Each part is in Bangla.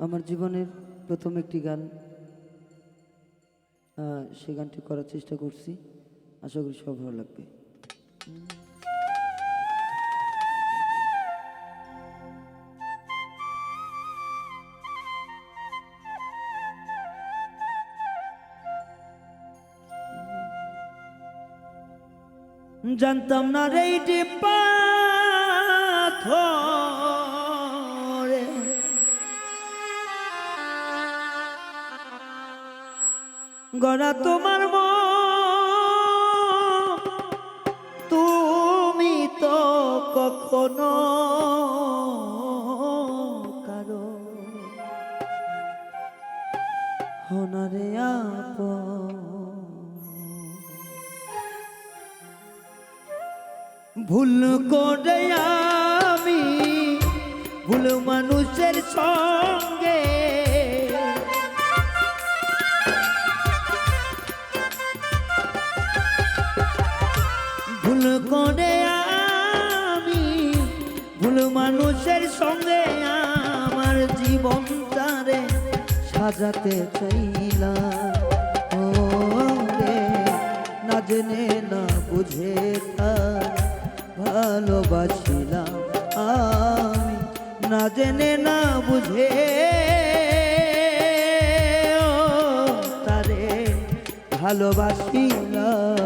আমার জীবনের প্রথম একটি গান, সেই গানটি করার চেষ্টা করছি। আশা করি সব ভালো লাগবে। জানতাম না রে এটি পাথরে গড়া তোমার মন, তুমি তো কখনো কারো হনারে আপন। ভুল করে আমি ভুল মানুষের সঙ্গে ভুল করে আমি ভুল মানুষের সঙ্গে আমার জীবনটারে সাজাতে চাইলাম। ও রে না জেনে না বুঝে ভালোবাসিলাম আমি, না জেনে না বুঝে তারে ভালোবাসিলাম।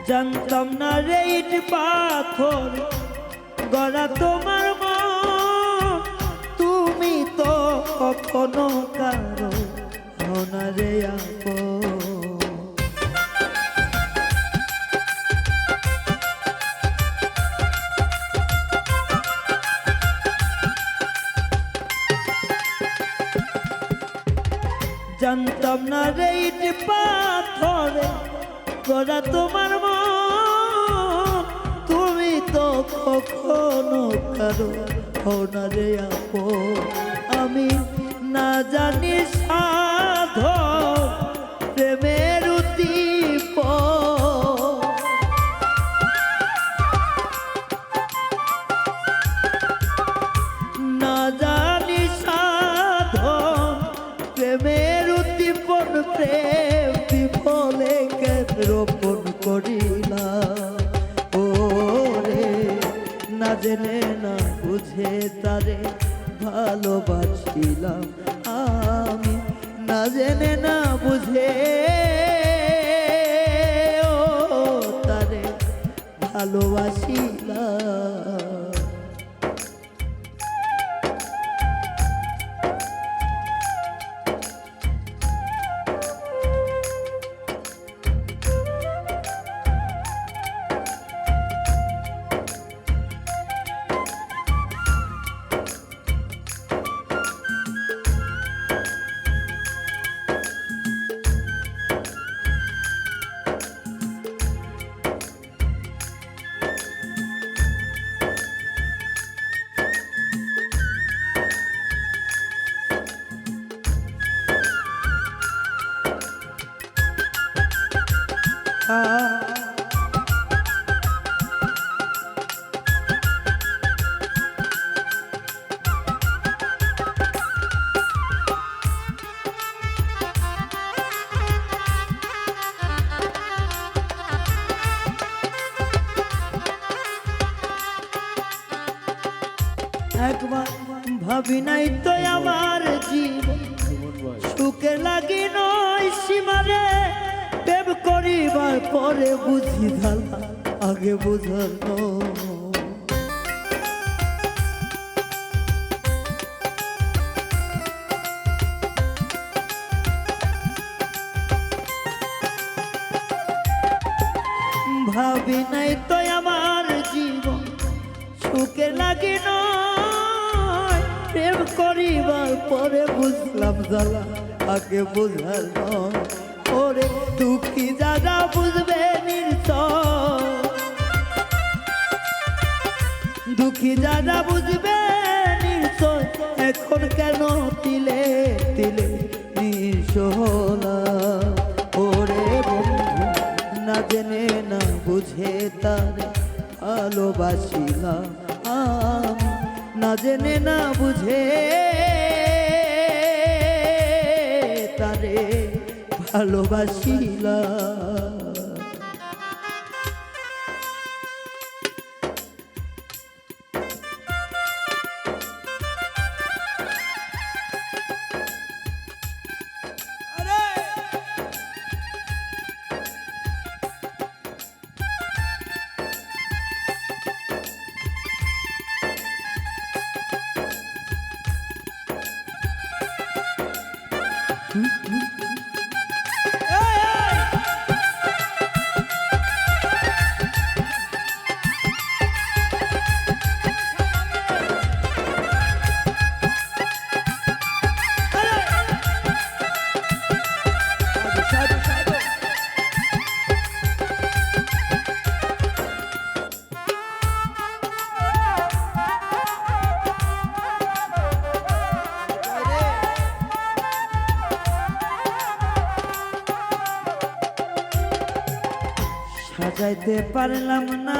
জানতাম না রে ইট পাথর গড়া তোমার মন, তুমি তো কখনো কারো হনা রে আপন। জানতাম না রে ইট পাথরে গড়া তোমার মন, তুমি তো কখনো কারো হনা রে আপন। আমি না জানি সাধন প্রেমের উদ্দীপন, না জানি সাধন প্রেমের উদ্দীপন, প্রেম বিফলে রোপণ করিলাম। ও রে না জেনে না বুঝে তারে ভালোবাসিলাম আমি, না জেনে না বুঝে ও তারে ভালোবাসিলাম। একবার ভাবি নাই তো আমার জীবন সুখে লাগি নয় সীমারে, প্রেম করিবার পরে বুঝি ধালা আগে বুঝানো। ভাবি নাই তো আমার জীবন সুখে লাগি নয় প্রেম করিবার পরে বুঝলাম জ্বালা আগে বুঝার নয় ওরে দুঃখী যারা বুঝবে নির্ঝর দুঃখী যারা বুঝবে নির্ঝর এখন কেন তিলে তিলে নিঃসহলা ওরে বন্ধু না জেনে না বুঝে তারে ভালোবাসিলাম আমি না জেনে না বুঝে তারে ভালোবাসিলাম সাজাইতে পারলাম না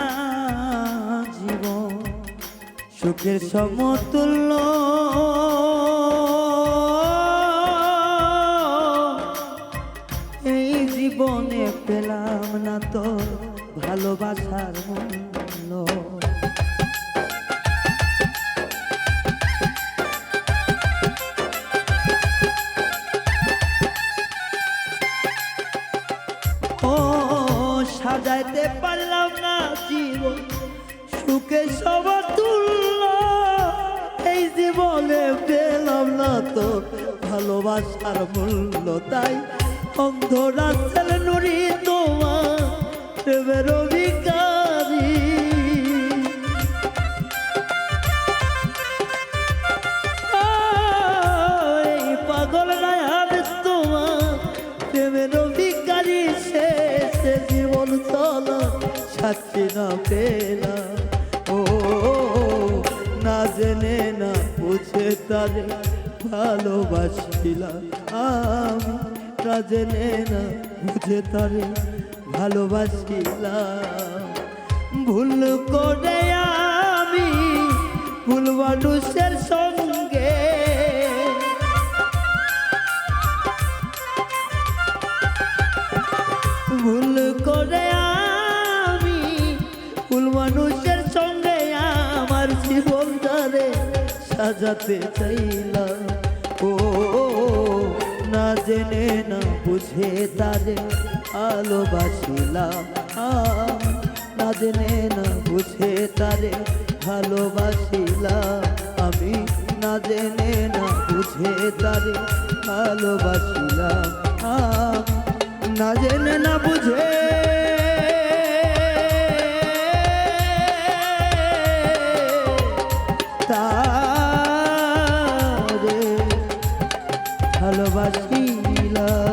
জীবন সুখের সমতুল্য এই জীবনে পেলাম না তো ভালোবাসার মূল্য সাজাইতে পারলাম না জীবন সুখে সমতুল্য এই জীবনে পেলাম না তো ভালোবাসার মূল্য তাই অন্ধরা ছেলে নুরি তোমার প্রেমের অধিকারী এই পাগল রায়ান তোমার প্রেমের অধিকারী শেষে জীবন চলা সাক্ষী না পেলাম ও না জেনে না বুঝে তারে ভালোবাসিলাম আমি না জেনে না বুঝে তারে ভালোবাসিলাম ভুল করে আমি ভুল মানুষের সঙ্গে ভুল করে আমি ভুল মানুষের সঙ্গে আমার জীবনটারে সাজাতে চাইলাম ও না জেনে না বুঝে তারে ভালোবাসিলাম আমি না জেনে না বুঝে তারে ভালোবাসিলাম আমি না জেনে না বুঝে তারে ভালোবাসিলাম আমি না জেনে না বুঝে তারে ভালোবাসিলাম।